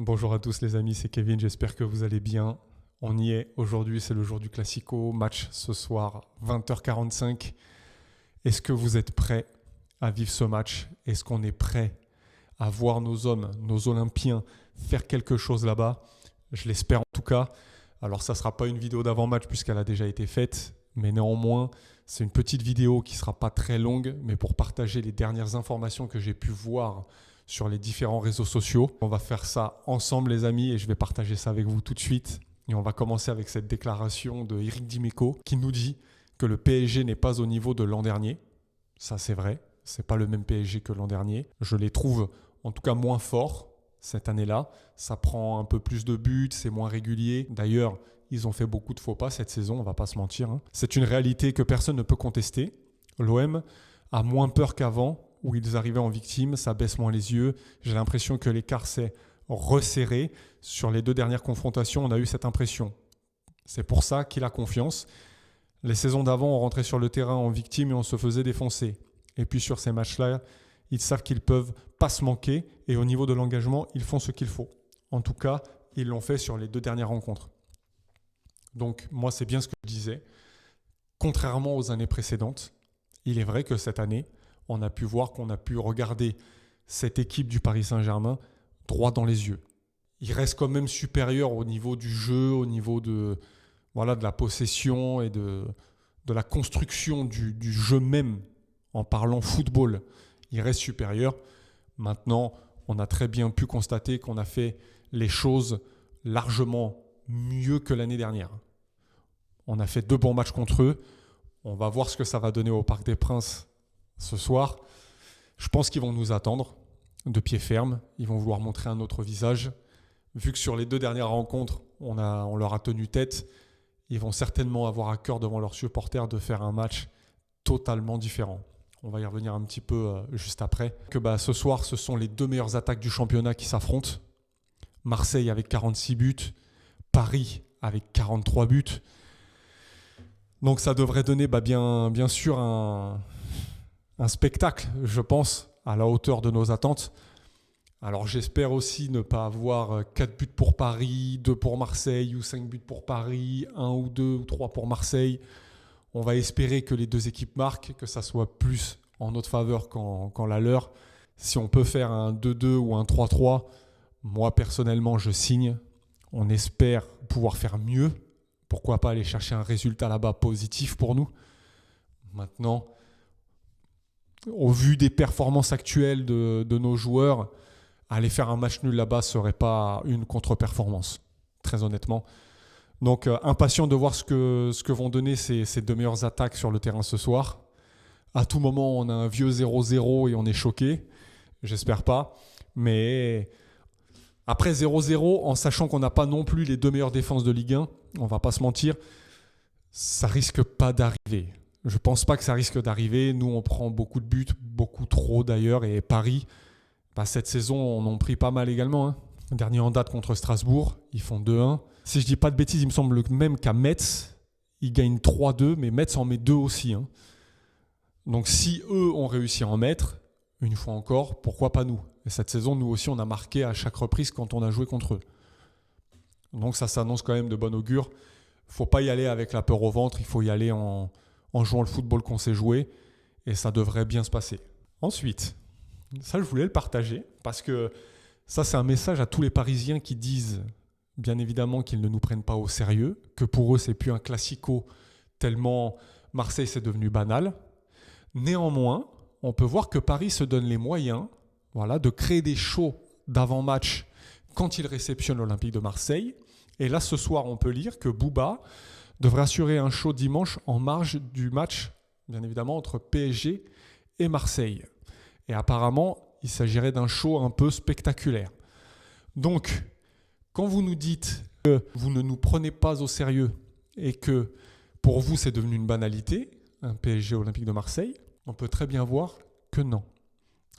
Bonjour à tous les amis, c'est Kevin, j'espère que vous allez bien. On y est, aujourd'hui c'est le jour du Classico, match ce soir 20h45. Est-ce que vous êtes prêts à vivre ce match? Est-ce qu'on est prêt à voir nos hommes, nos Olympiens faire quelque chose là-bas? Je l'espère en tout cas. Alors ça ne sera pas une vidéo d'avant-match puisqu'elle a déjà été faite, mais néanmoins c'est une petite vidéo qui ne sera pas très longue, mais pour partager les dernières informations que j'ai pu voir sur les différents réseaux sociaux. On va faire ça ensemble les amis et je vais partager ça avec vous tout de suite. Et on va commencer avec cette déclaration de Eric Dimeco qui nous dit que le PSG n'est pas au niveau de l'an dernier. Ça c'est vrai, c'est pas le même PSG que l'an dernier. Je les trouve en tout cas moins forts cette année-là. Ça prend un peu plus de buts, c'est moins régulier. D'ailleurs, ils ont fait beaucoup de faux pas cette saison, on va pas se mentir. C'est une réalité que personne ne peut contester. L'OM a moins peur qu'avant, où ils arrivaient en victime, ça baisse moins les yeux. J'ai l'impression que l'écart s'est resserré. Sur les deux dernières confrontations, on a eu cette impression. C'est pour ça qu'il a confiance. Les saisons d'avant, on rentrait sur le terrain en victime et on se faisait défoncer. Et puis sur ces matchs-là, ils savent qu'ils ne peuvent pas se manquer et au niveau de l'engagement, ils font ce qu'il faut. En tout cas, ils l'ont fait sur les deux dernières rencontres. Donc moi, c'est bien ce que je disais. Contrairement aux années précédentes, il est vrai que cette année, on a pu voir qu'on a pu regarder cette équipe du Paris Saint-Germain droit dans les yeux. Il reste quand même supérieur au niveau du jeu, au niveau de la possession et de la construction du jeu même, en parlant football. Il reste supérieur. Maintenant, on a très bien pu constater qu'on a fait les choses largement mieux que l'année dernière. On a fait 2 bons matchs contre eux. On va voir ce que ça va donner au Parc des Princes ce soir. Je pense qu'ils vont nous attendre de pied ferme. Ils vont vouloir montrer un autre visage. Vu que sur les 2 dernières rencontres, on leur a tenu tête, ils vont certainement avoir à cœur devant leurs supporters de faire un match totalement différent. On va y revenir un petit peu juste après. Ce soir, ce sont les 2 meilleures attaques du championnat qui s'affrontent. Marseille avec 46 buts, Paris avec 43 buts. Donc ça devrait donner bien sûr un spectacle, je pense, à la hauteur de nos attentes. Alors j'espère aussi ne pas avoir 4 buts pour Paris, 2 pour Marseille ou 5 buts pour Paris, 1 ou 2 ou 3 pour Marseille. On va espérer que les 2 équipes marquent, que ça soit plus en notre faveur qu'en la leur. Si on peut faire un 2-2 ou un 3-3, moi personnellement je signe. On espère pouvoir faire mieux. Pourquoi pas aller chercher un résultat là-bas positif pour nous. Maintenant, au vu des performances actuelles de nos joueurs, aller faire un match nul là-bas ne serait pas une contre-performance, très honnêtement. Donc, impatient de voir ce que vont donner ces 2 meilleures attaques sur le terrain ce soir. À tout moment, on a un vieux 0-0 et on est choqué. J'espère pas. Mais après 0-0, en sachant qu'on n'a pas non plus les 2 meilleures défenses de Ligue 1, on va pas se mentir, ça risque pas d'arriver. Je pense pas que ça risque d'arriver. Nous, on prend beaucoup de buts, beaucoup trop d'ailleurs. Et Paris, cette saison, on en a pris pas mal également. Dernier en date contre Strasbourg, ils font 2-1. Si je dis pas de bêtises, il me semble même qu'à Metz, ils gagnent 3-2, mais Metz en met 2 aussi. Donc si eux ont réussi à en mettre, une fois encore, pourquoi pas nous? Et cette saison, nous aussi, on a marqué à chaque reprise quand on a joué contre eux. Donc ça s'annonce quand même de bon augure. Il ne faut pas y aller avec la peur au ventre, il faut y aller en jouant le football qu'on sait jouer, et ça devrait bien se passer. Ensuite, ça je voulais le partager, parce que ça c'est un message à tous les Parisiens qui disent bien évidemment qu'ils ne nous prennent pas au sérieux, que pour eux c'est plus un classico tellement Marseille c'est devenu banal. Néanmoins, on peut voir que Paris se donne les moyens de créer des shows d'avant-match quand il réceptionne l'Olympique de Marseille. Et là, ce soir, on peut lire que Booba devrait assurer un show dimanche en marge du match, bien évidemment, entre PSG et Marseille. Et apparemment, il s'agirait d'un show un peu spectaculaire. Donc, quand vous nous dites que vous ne nous prenez pas au sérieux et que pour vous, c'est devenu une banalité, un PSG Olympique de Marseille, on peut très bien voir que non.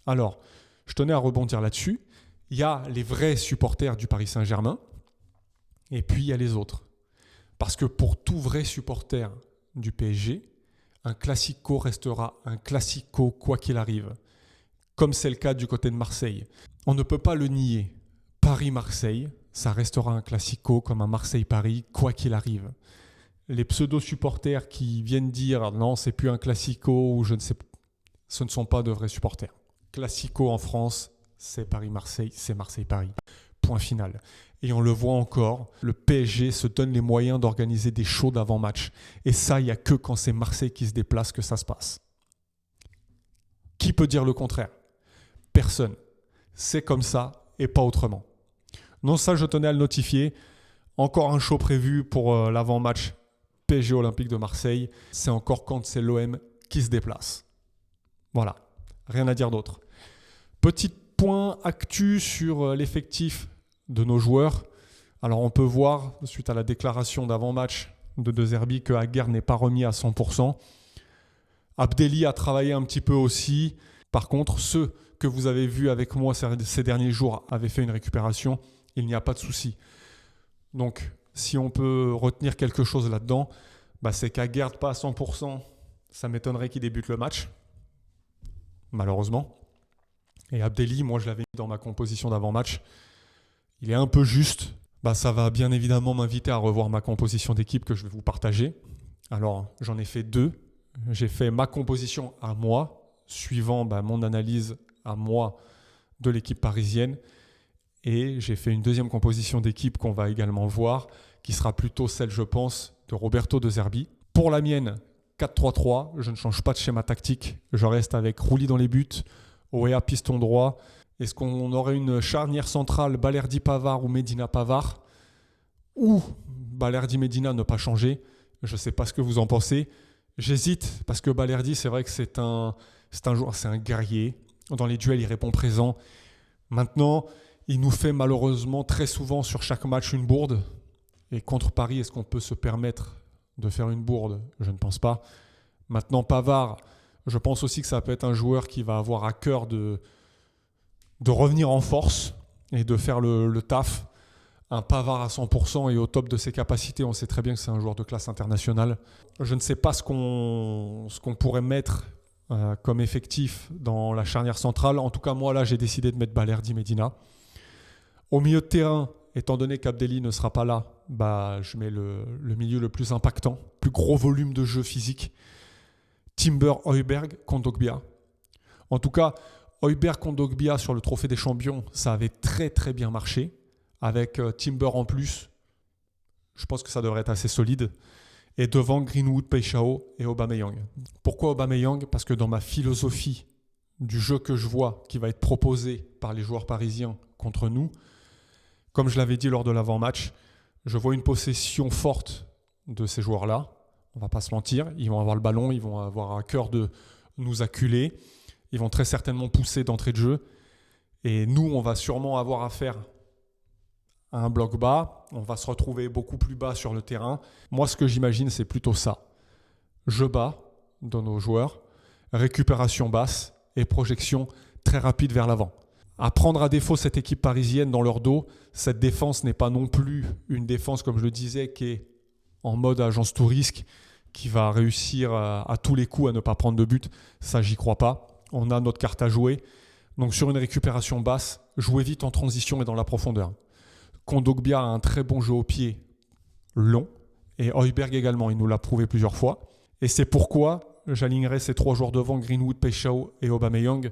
Alors, je tenais à rebondir là-dessus. Il y a les vrais supporters du Paris Saint-Germain et puis il y a les autres. Parce que pour tout vrai supporter du PSG, un classico restera un classico quoi qu'il arrive. Comme c'est le cas du côté de Marseille. On ne peut pas le nier. Paris-Marseille, ça restera un classico comme un Marseille-Paris, quoi qu'il arrive. Les pseudo-supporters qui viennent dire non, c'est plus un classico ou je ne sais pas, ce ne sont pas de vrais supporters. Classico en France, c'est Paris-Marseille, c'est Marseille-Paris. Point final. Et on le voit encore, le PSG se donne les moyens d'organiser des shows d'avant-match. Et ça, il n'y a que quand c'est Marseille qui se déplace que ça se passe. Qui peut dire le contraire? Personne. C'est comme ça et pas autrement. Non, ça, je tenais à le notifier. Encore un show prévu pour l'avant-match PSG Olympique de Marseille. C'est encore quand c'est l'OM qui se déplace. Voilà, rien à dire d'autre. Petit point actu sur l'effectif de nos joueurs. Alors on peut voir, suite à la déclaration d'avant-match de De Zerbi, que Aguerd n'est pas remis à 100%. Abdelli a travaillé un petit peu aussi. Par contre, ceux que vous avez vus avec moi ces derniers jours avaient fait une récupération. Il n'y a pas de souci. Donc, si on peut retenir quelque chose là-dedans, c'est qu'Aguerd pas à 100%, ça m'étonnerait qu'il débute le match, malheureusement. Et Abdelli, moi je l'avais mis dans ma composition d'avant-match. Il est un peu juste. Ça va bien évidemment m'inviter à revoir ma composition d'équipe que je vais vous partager. Alors, j'en ai fait 2. J'ai fait ma composition à moi, suivant mon analyse à moi de l'équipe parisienne. Et j'ai fait une deuxième composition d'équipe qu'on va également voir, qui sera plutôt celle, je pense, de Roberto De Zerbi. Pour la mienne, 4-3-3, je ne change pas de schéma tactique. Je reste avec Rouli dans les buts, Oea piston droit. Est-ce qu'on aurait une charnière centrale Balerdi-Pavard ou Medina-Pavard? Ou Balerdi-Medina ne pas changer? Je ne sais pas ce que vous en pensez. J'hésite parce que Balerdi, c'est vrai que c'est un joueur, c'est un guerrier. Dans les duels, il répond présent. Maintenant, il nous fait malheureusement très souvent sur chaque match une bourde. Et contre Paris, est-ce qu'on peut se permettre de faire une bourde? Je ne pense pas. Maintenant, Pavard, je pense aussi que ça peut être un joueur qui va avoir à cœur de revenir en force et de faire le taf. Un Pavard à 100% et au top de ses capacités, on sait très bien que c'est un joueur de classe internationale. Je ne sais pas ce qu'on pourrait mettre comme effectif dans la charnière centrale. En tout cas, moi, là, j'ai décidé de mettre Balerdi Medina. Au milieu de terrain, étant donné qu'Abdelli ne sera pas là, je mets le milieu le plus impactant, plus gros volume de jeu physique. Timber, Højbjerg, Kondogbia. En tout cas, Højbjerg, Kondogbia sur le Trophée des Champions, ça avait très très bien marché. Avec Timber en plus, je pense que ça devrait être assez solide. Et devant Greenwood, Peixao et Aubameyang. Pourquoi Aubameyang? Parce que dans ma philosophie du jeu que je vois qui va être proposé par les joueurs parisiens contre nous, comme je l'avais dit lors de l'avant-match, je vois une possession forte de ces joueurs-là. On ne va pas se mentir, ils vont avoir le ballon, ils vont avoir à cœur de nous acculer. Ils vont très certainement pousser d'entrée de jeu. Et nous, on va sûrement avoir affaire à un bloc bas. On va se retrouver beaucoup plus bas sur le terrain. Moi, ce que j'imagine, c'est plutôt ça. Jeu bas de nos joueurs, récupération basse et projection très rapide vers l'avant. À prendre à défaut cette équipe parisienne dans leur dos, cette défense n'est pas non plus une défense, comme je le disais, qui est en mode agence tout risque, qui va réussir à tous les coups à ne pas prendre de but. Ça, j'y crois pas. On a notre carte à jouer. Donc sur une récupération basse, jouez vite en transition et dans la profondeur. Kondogbia a un très bon jeu au pied long. Et Højbjerg également, il nous l'a prouvé plusieurs fois. Et c'est pourquoi j'alignerai ces 3 joueurs devant, Greenwood, Peixao et Aubameyang.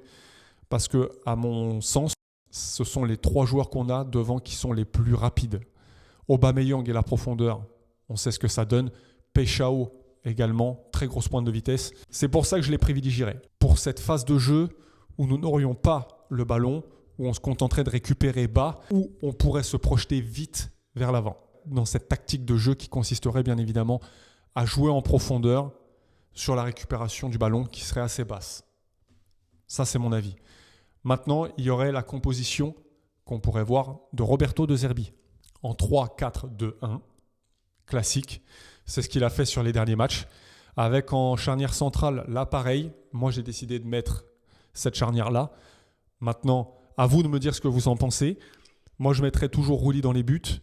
Parce que, à mon sens, ce sont les 3 joueurs qu'on a devant qui sont les plus rapides. Aubameyang et la profondeur, on sait ce que ça donne. Peixao également, très grosse pointe de vitesse. C'est pour ça que je les privilégierai. Pour cette phase de jeu où nous n'aurions pas le ballon, où on se contenterait de récupérer bas, où on pourrait se projeter vite vers l'avant. Dans cette tactique de jeu qui consisterait bien évidemment à jouer en profondeur sur la récupération du ballon qui serait assez basse. Ça, c'est mon avis. Maintenant, il y aurait la composition qu'on pourrait voir de Roberto De Zerbi en 3-4-2-1, classique. C'est ce qu'il a fait sur les derniers matchs. Avec en charnière centrale, là pareil. Moi, j'ai décidé de mettre cette charnière-là. Maintenant, à vous de me dire ce que vous en pensez. Moi, je mettrais toujours Rouli dans les buts.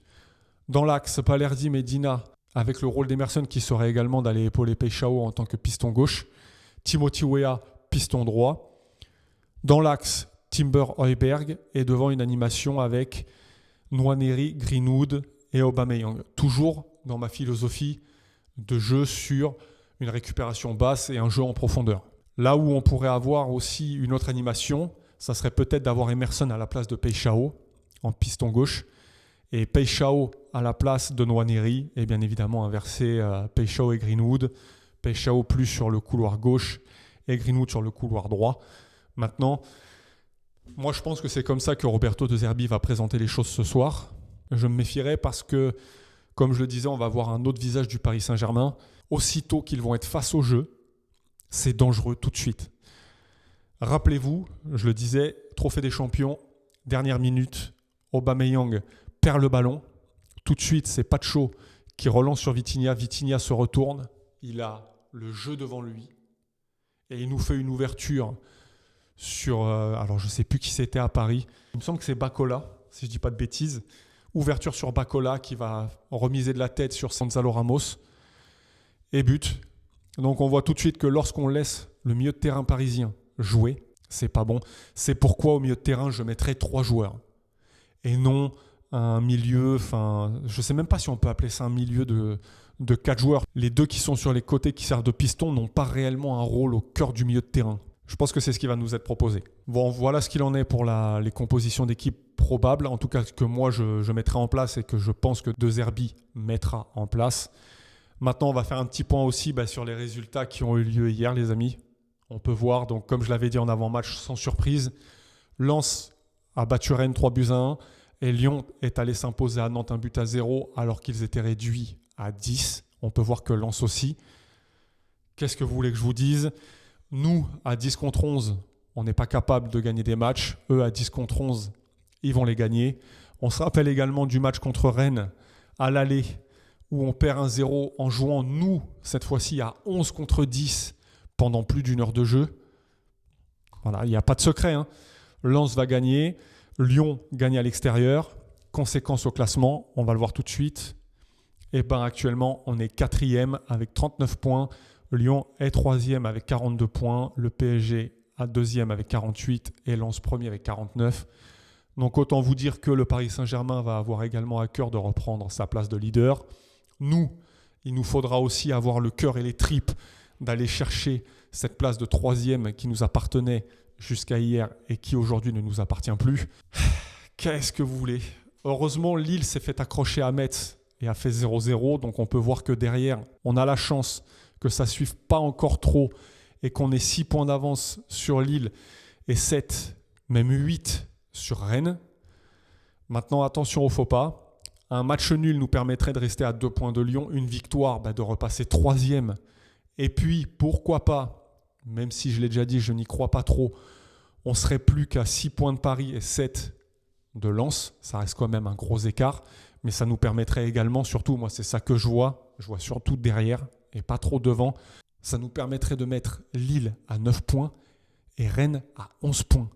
Dans l'axe, Balerdi, Medina, avec le rôle d'Emerson qui serait également d'aller épauler Peixao en tant que piston gauche. Timothy Weah, piston droit. Dans l'axe, Timber, Højbjerg. Et devant, une animation avec Nwaneri, Greenwood et Aubameyang. Toujours dans ma philosophie de jeu sur une récupération basse et un jeu en profondeur. Là où on pourrait avoir aussi une autre animation, ça serait peut-être d'avoir Emerson à la place de Peixao en piston gauche et Peixao à la place de Nwaneri et bien évidemment inverser Peixao et Greenwood. Peixao plus sur le couloir gauche et Greenwood sur le couloir droit. Maintenant, moi je pense que c'est comme ça que Roberto De Zerbi va présenter les choses ce soir. Je me méfierais parce que, comme je le disais, on va voir un autre visage du Paris Saint-Germain. Aussitôt qu'ils vont être face au jeu, c'est dangereux tout de suite. Rappelez-vous, je le disais, trophée des champions, dernière minute, Aubameyang perd le ballon. Tout de suite, c'est Pacho qui relance sur Vitinha. Vitinha se retourne, il a le jeu devant lui et il nous fait une ouverture sur... alors je ne sais plus qui c'était à Paris. Il me semble que c'est Bacola, si je ne dis pas de bêtises. Ouverture sur Bacola qui va remiser de la tête sur Gonzalo Ramos et but. Donc on voit tout de suite que lorsqu'on laisse le milieu de terrain parisien jouer, c'est pas bon. C'est pourquoi au milieu de terrain, je mettrais 3 joueurs et non un milieu, je ne sais même pas si on peut appeler ça un milieu de 4 joueurs. Les 2 qui sont sur les côtés qui servent de piston n'ont pas réellement un rôle au cœur du milieu de terrain. Je pense que c'est ce qui va nous être proposé. Bon, voilà ce qu'il en est pour les compositions d'équipe probables, en tout cas que moi je mettrai en place et que je pense que De Zerbi mettra en place. Maintenant, on va faire un petit point aussi sur les résultats qui ont eu lieu hier, les amis. On peut voir, donc comme je l'avais dit en avant-match, sans surprise, Lens a battu Rennes 3-1 et Lyon est allé s'imposer à Nantes 1-0 alors qu'ils étaient réduits à 10. On peut voir que Lens aussi. Qu'est-ce que vous voulez que je vous dise ? Nous, à 10 contre 11, on n'est pas capable de gagner des matchs. Eux, à 10 contre 11, ils vont les gagner. On se rappelle également du match contre Rennes à l'aller où on perd 1-0 en jouant, nous, cette fois-ci, à 11 contre 10 pendant plus d'1 heure de jeu. Voilà, il n'y a pas de secret. Lens va gagner. Lyon gagne à l'extérieur. Conséquence au classement, on va le voir tout de suite. Et actuellement, on est 4e avec 39 points. Lyon est 3e avec 42 points. Le PSG à 2e avec 48 et Lens premier avec 49. Donc autant vous dire que le Paris Saint-Germain va avoir également à cœur de reprendre sa place de leader. Nous, il nous faudra aussi avoir le cœur et les tripes d'aller chercher cette place de 3e qui nous appartenait jusqu'à hier et qui aujourd'hui ne nous appartient plus. Qu'est-ce que vous voulez ? Heureusement, Lille s'est fait accrocher à Metz et a fait 0-0. Donc on peut voir que derrière, on a la chance que ça ne suive pas encore trop et qu'on ait 6 points d'avance sur Lille et 7, même 8 sur Rennes. Maintenant, attention au faux pas. Un match nul nous permettrait de rester à 2 points de Lyon. Une victoire, de repasser 3e. Et puis, pourquoi pas, même si je l'ai déjà dit, je n'y crois pas trop, on serait plus qu'à 6 points de Paris et 7 de Lens. Ça reste quand même un gros écart. Mais ça nous permettrait également, surtout, moi c'est ça que je vois surtout derrière et pas trop devant. Ça nous permettrait de mettre Lille à 9 points et Rennes à 11 points.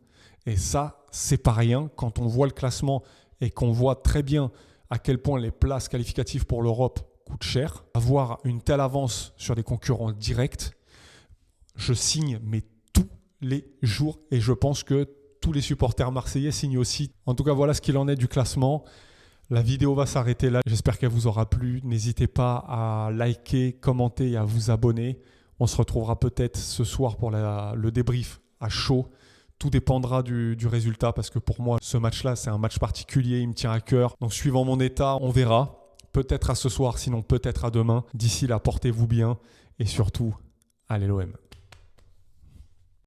Et ça, c'est pas rien quand on voit le classement et qu'on voit très bien à quel point les places qualificatives pour l'Europe coûtent cher. Avoir une telle avance sur des concurrents directs, je signe mais tous les jours et je pense que tous les supporters marseillais signent aussi. En tout cas, voilà ce qu'il en est du classement. La vidéo va s'arrêter là. J'espère qu'elle vous aura plu. N'hésitez pas à liker, commenter et à vous abonner. On se retrouvera peut-être ce soir pour le débrief à chaud. Tout dépendra du résultat parce que pour moi, ce match-là, c'est un match particulier. Il me tient à cœur. Donc, suivant mon état, on verra. Peut-être à ce soir, sinon peut-être à demain. D'ici là, portez-vous bien et surtout, allez l'OM.